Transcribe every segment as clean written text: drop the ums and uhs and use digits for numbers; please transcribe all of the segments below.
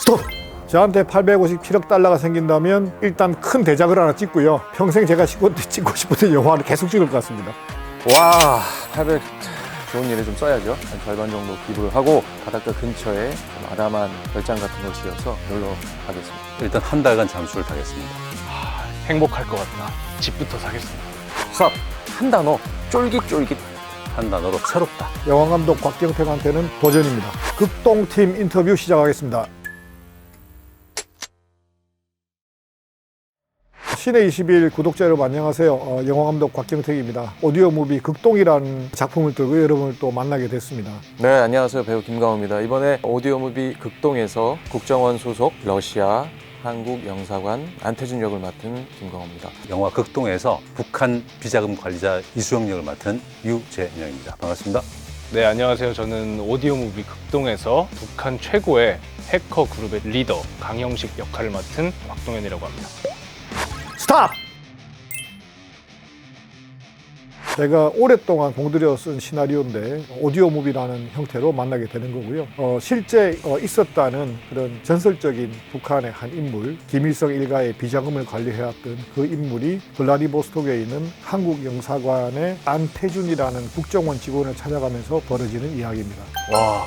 스톱! 저한테 857억 달러가 생긴다면 일단 큰 대작을 하나 찍고요. 평생 제가 찍고 싶었던 영화를 계속 찍을 것 같습니다. 와, 800 좋은 일에 좀 써야죠. 한 절반 정도 기부를 하고 바닷가 근처에 좀 아담한 별장 같은 걸 지어서 놀러 가겠습니다. 일단 한 달간 잠수를 타겠습니다. 행복할 것 같다. 집부터 사겠습니다. 스탑! 한 단어, 쫄깃쫄깃. 한 단어로 새롭다. 영화감독 곽경택한테는 도전입니다. 극동팀 인터뷰 시작하겠습니다. 신의 21 구독자 여러분 안녕하세요. 영화감독 곽경택입니다. 오디오 무비 극동이라는 작품을 들고 여러분을 또 만나게 됐습니다. 네, 안녕하세요. 배우 김강호입니다. 이번에 오디오 무비 극동에서 국정원 소속 러시아 한국 영사관 안태준 역을 맡은 김강호입니다. 영화 극동에서 북한 비자금 관리자 이수영 역을 맡은 유재영입니다. 반갑습니다. 네, 안녕하세요. 저는 오디오 무비 극동에서 북한 최고의 해커 그룹의 리더 강형식 역할을 맡은 곽동현이라고 합니다. 스탑! 제가 오랫동안 공들여 쓴 시나리오인데 오디오 무비라는 형태로 만나게 되는 거고요. 실제 있었다는 그런 전설적인 북한의 한 인물, 김일성 일가의 비자금을 관리해왔던 그 인물이 블라디보스톡에 있는 한국 영사관의 안태준이라는 국정원 직원을 찾아가면서 벌어지는 이야기입니다. 와,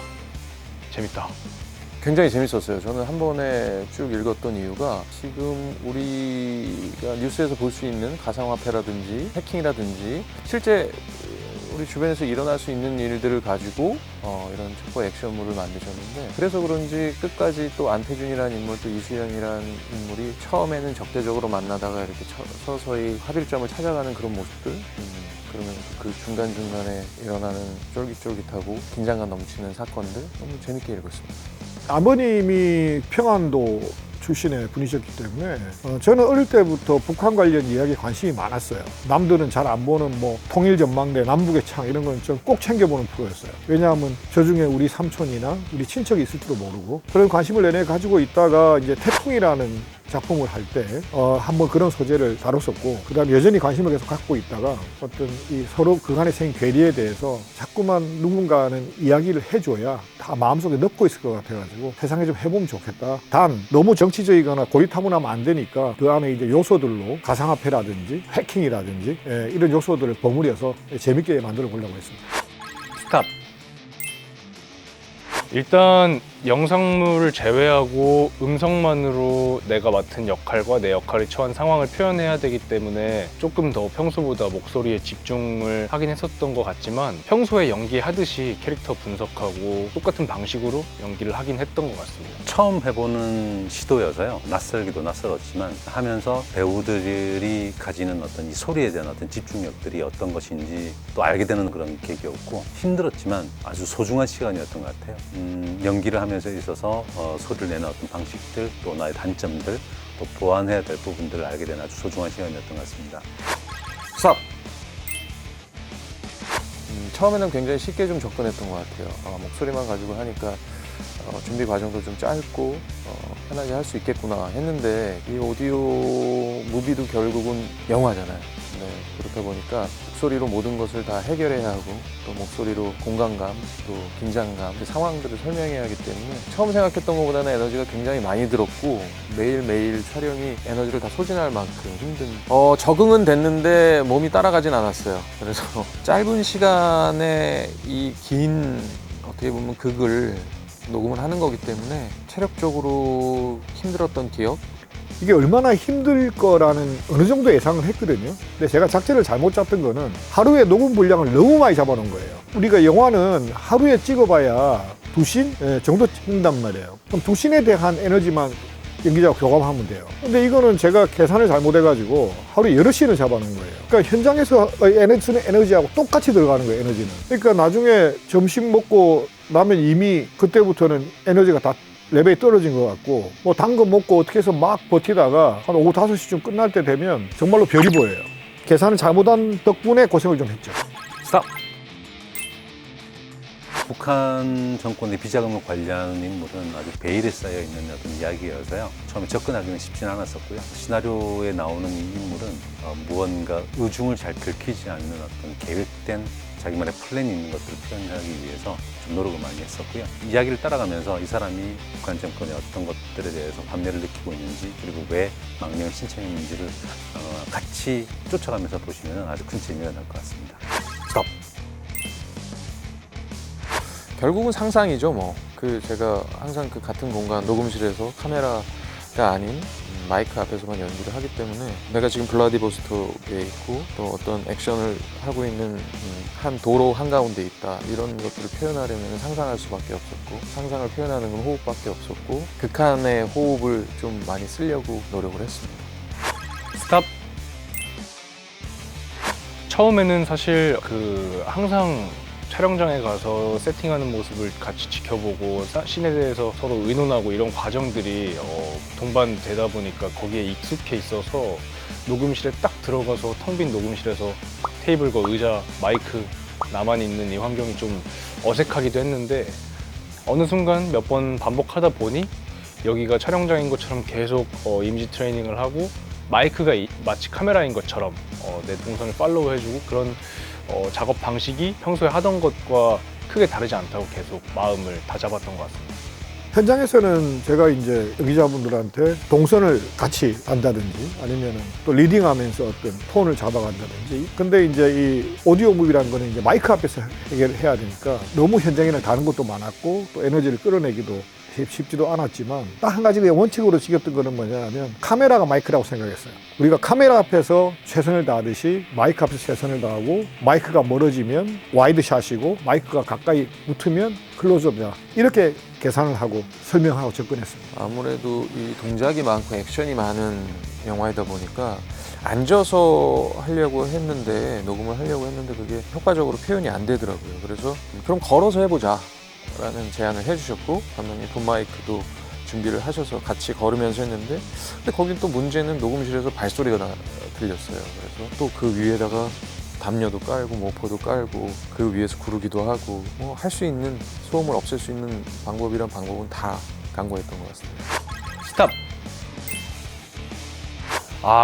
재밌다. 굉장히 재밌었어요. 저는 한 번에 쭉 읽었던 이유가 지금 우리가 뉴스에서 볼 수 있는 가상화폐라든지 해킹이라든지 실제 우리 주변에서 일어날 수 있는 일들을 가지고 이런 첩보 액션물을 만드셨는데 그래서 그런지 끝까지 또 안태준이라는 인물 또 이수영이라는 인물이 처음에는 적대적으로 만나다가 이렇게 서서히 합일점을 찾아가는 그런 모습들 그러면 그 중간중간에 일어나는 쫄깃쫄깃하고 긴장감 넘치는 사건들 너무 재밌게 읽었습니다. 아버님이 평안도 출신의 분이셨기 때문에 저는 어릴 때부터 북한 관련 이야기에 관심이 많았어요. 남들은 잘 안 보는 뭐 통일전망대, 남북의 창 이런 건 좀 꼭 챙겨보는 프로였어요. 왜냐하면 저 중에 우리 삼촌이나 우리 친척이 있을지도 모르고 그런 관심을 내내 가지고 있다가 이제 태풍이라는 작품을 할 때 한번 그런 소재를 다뤘었고 그다음에 여전히 관심을 계속 갖고 있다가 어떤 이 서로 그간에 생긴 괴리에 대해서 자꾸만 누군가는 이야기를 해줘야 다 마음속에 넣고 있을 것 같아가지고 세상에 좀 해보면 좋겠다. 단 너무 정치적이거나 고리타분하면 안 되니까 그 안에 이제 요소들로 가상화폐라든지 해킹이라든지 이런 요소들을 버무려서 재밌게 만들어 보려고 했습니다. 스탑. 일단 영상물을 제외하고 음성만으로 내가 맡은 역할과 내 역할이 처한 상황을 표현해야 되기 때문에 조금 더 평소보다 목소리에 집중을 하긴 했었던 것 같지만 평소에 연기하듯이 캐릭터 분석하고 똑같은 방식으로 연기를 하긴 했던 것 같습니다. 처음 해보는 시도여서요. 낯설기도 낯설었지만 하면서 배우들이 가지는 어떤 이 소리에 대한 어떤 집중력들이 어떤 것인지 또 알게 되는 그런 계기였고 힘들었지만 아주 소중한 시간이었던 것 같아요. 연기를 하면서 있어서 소리를 내는 어떤 방식들 또 나의 단점들 또 보완해야 될 부분들을 알게 되는 아주 소중한 시간이었던 것 같습니다. 스탑! 처음에는 굉장히 쉽게 좀 접근했던 것 같아요. 목소리만 가지고 하니까 준비 과정도 좀 짧고 편하게 할 수 있겠구나 했는데 이 오디오 무비도 결국은 영화잖아요. 네, 그렇다 보니까 목소리로 모든 것을 다 해결해야 하고 또 목소리로 공간감, 또 긴장감, 상황들을 설명해야 하기 때문에 처음 생각했던 것보다는 에너지가 굉장히 많이 들었고 매일매일 촬영이 에너지를 다 소진할 만큼 힘든 적응은 됐는데 몸이 따라가진 않았어요. 그래서 짧은 시간에 이 긴 어떻게 보면 극을 녹음을 하는 거기 때문에 체력적으로 힘들었던 기억 이게 얼마나 힘들 거라는 어느 정도 예상을 했거든요. 근데 제가 작전을 잘못 짰던 거는 하루에 녹음 분량을 너무 많이 잡아놓은 거예요. 우리가 영화는 하루에 찍어봐야 2씬 정도 찍는단 말이에요. 그럼 2씬에 대한 에너지만 연기자가 교감하면 돼요. 근데 이거는 제가 계산을 잘못해가지고 하루에 여러 씬을 잡아놓은 거예요. 그러니까 현장에서 에너지하고 똑같이 들어가는 거예요, 에너지는. 그러니까 나중에 점심 먹고 나면 이미 그때부터는 에너지가 다 레벨이 떨어진 것 같고 뭐 단 거 먹고 어떻게 해서 막 버티다가 한 오후 5시쯤 끝날 때 되면 정말로 별이 보여요. 계산을 잘못한 덕분에 고생을 좀 했죠. 스탑! 북한 정권의 비자금을 관리하는 인물은 아주 베일에 쌓여 있는 어떤 이야기여서요. 처음에 접근하기는 쉽지는 않았었고요. 시나리오에 나오는 이 인물은 무언가 의중을 잘 들키지 않는 어떤 계획된 자기만의 플랜이 있는 것들을 표현하기 위해서 좀 노력을 많이 했었고요. 이야기를 따라가면서 이 사람이 북한 정권의 어떤 것들에 대해서 반대를 느끼고 있는지 그리고 왜 망명을 신청했는지를 같이 쫓아가면서 보시면 아주 큰 재미가 날 것 같습니다. 스톱! 결국은 상상이죠, 뭐. 제가 항상 그 같은 공간, 녹음실에서 카메라가 아닌 마이크 앞에서만 연기를 하기 때문에 내가 지금 블라디보스톡에 있고 또 어떤 액션을 하고 있는 한 도로 한가운데 있다. 이런 것들을 표현하려면 상상할 수밖에 없었고 상상을 표현하는 건 호흡밖에 없었고 극한의 호흡을 좀 많이 쓰려고 노력을 했습니다. 스탑. 처음에는 사실 항상 촬영장에 가서 세팅하는 모습을 같이 지켜보고 씬에 대해서 서로 의논하고 이런 과정들이 동반되다 보니까 거기에 익숙해 있어서 녹음실에 딱 들어가서 텅 빈 녹음실에서 테이블과 의자, 마이크 나만 있는 이 환경이 좀 어색하기도 했는데 어느 순간 몇 번 반복하다 보니 여기가 촬영장인 것처럼 계속 이미지 트레이닝을 하고 마이크가 마치 카메라인 것처럼 내 동선을 팔로우 해주고 그런 작업 방식이 평소에 하던 것과 크게 다르지 않다고 계속 마음을 다잡았던 것 같습니다. 현장에서는 제가 이제 연기자분들한테 동선을 같이 한다든지 아니면은 또 리딩하면서 어떤 톤을 잡아간다든지. 근데 이제 이 오디오 무비라는 거는 이제 마이크 앞에서 해결해야 되니까 너무 현장에는 다른 것도 많았고 또 에너지를 끌어내기도 쉽지도 않았지만 딱 한 가지 원칙으로 지켰던 거는 뭐냐면 카메라가 마이크라고 생각했어요. 우리가 카메라 앞에서 최선을 다하듯이 마이크 앞에서 최선을 다하고 마이크가 멀어지면 와이드샷이고 마이크가 가까이 붙으면 클로즈업이다. 이렇게 계산을 하고 설명하고 접근했습니다. 아무래도 이 동작이 많고 액션이 많은 영화이다 보니까 앉아서 하려고 했는데 녹음을 하려고 했는데 그게 효과적으로 표현이 안 되더라고요. 그래서 그럼 걸어서 해보자 라는 제안을 해주셨고 감독님 붐마이크도 준비를 하셔서 같이 걸으면서 했는데 근데 거긴 또 문제는 녹음실에서 발소리가 들렸어요. 그래서 또 그 위에다가 담요도 깔고 모포도 깔고 그 위에서 구르기도 하고 뭐 할 수 있는 소음을 없앨 수 있는 방법이란 방법은 다 강구했던 것 같습니다. 스탑.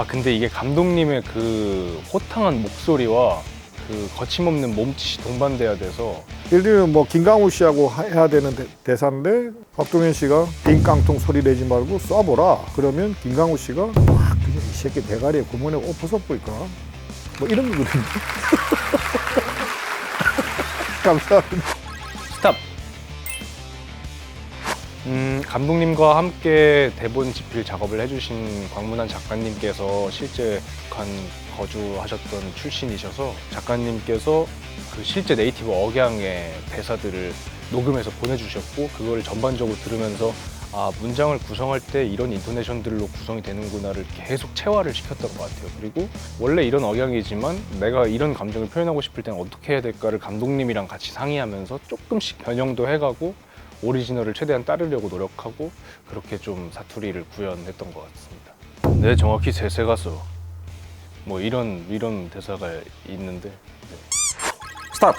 근데 이게 감독님의 그 호탕한 목소리와 그 거침없는 몸짓이 동반돼야 돼서 예를 들면 뭐 김강우 씨하고 해야 되는 대사인데 박동현 씨가 빈 깡통 소리 내지 말고 쏴보라. 그러면 김강우 씨가 막 그냥 이 새끼 대가리에 구멍에 옷 벗어버릴까? 뭐 이런 거거든요. 감사합니다. 스탑. 감독님과 함께 대본 집필 작업을 해주신 광문환 작가님께서 실제 북한 거주하셨던 출신이셔서 작가님께서 그 실제 네이티브 억양의 대사들을 녹음해서 보내주셨고 그걸 전반적으로 들으면서 문장을 구성할 때 이런 인토네이션들로 구성이 되는구나를 계속 체화를 시켰던 것 같아요. 그리고 원래 이런 억양이지만 내가 이런 감정을 표현하고 싶을 때는 어떻게 해야 될까를 감독님이랑 같이 상의하면서 조금씩 변형도 해가고 오리지널을 최대한 따르려고 노력하고 그렇게 좀 사투리를 구현했던 것 같습니다. 네, 정확히 셋에 가서 뭐 이런 대사가 있는데 스탑!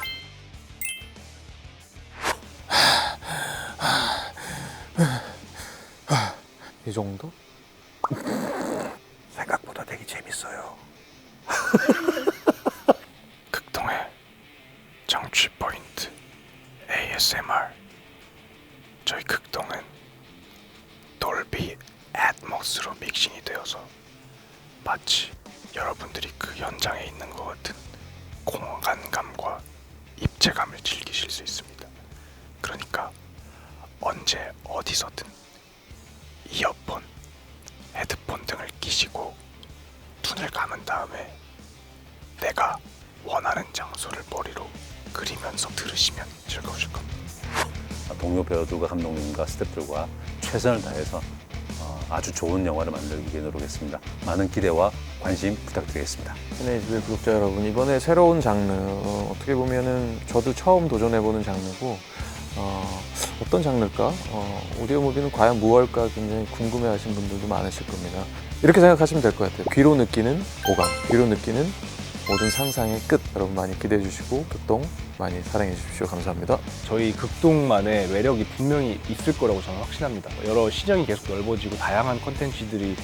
이 정도? 생각보다 되게 재밌어요. 극동의 정취 포인트 ASMR. 저희 극동은 돌비 애트모스로 믹싱이 되어서 마치 여러분들이 그 현장에 있는 것 같은 공간감과 입체감을 즐기실 수 있습니다. 그러니까 언제 어디서든 이어폰, 헤드폰 등을 끼시고 눈을 감은 다음에 내가 원하는 장소를 머리로 그리면서 들으시면 즐거우실 겁니다. 동료 배우들과 감독님과 스태프들과 최선을 다해서 아주 좋은 영화를 만들기 위해 노력했습니다. 많은 기대와 관심 부탁드리겠습니다. NHB의 구독자 여러분, 이번에 새로운 장르 어떻게 보면은 저도 처음 도전해보는 장르고 어떤 장르일까? 오디오 무비는 과연 무엇일까 굉장히 궁금해하시는 분들도 많으실 겁니다. 이렇게 생각하시면 될 것 같아요. 귀로 느끼는 오감, 귀로 느끼는 모든 상상의 끝. 여러분 많이 기대해 주시고 극동 많이 사랑해 주십시오. 감사합니다. 저희 극동만의 매력이 분명히 있을 거라고 저는 확신합니다. 여러 시장이 계속 넓어지고 다양한 콘텐츠들이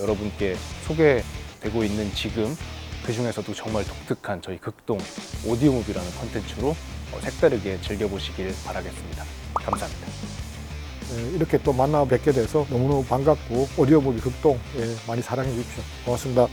여러분께 소개되고 있는 지금 그 중에서도 정말 독특한 저희 극동 오디오 무비라는 컨텐츠로 색다르게 즐겨보시길 바라겠습니다. 감사합니다. 이렇게 또 만나 뵙게 돼서 너무너무 반갑고 오디오 무비 극동 많이 사랑해 주십시오. 고맙습니다.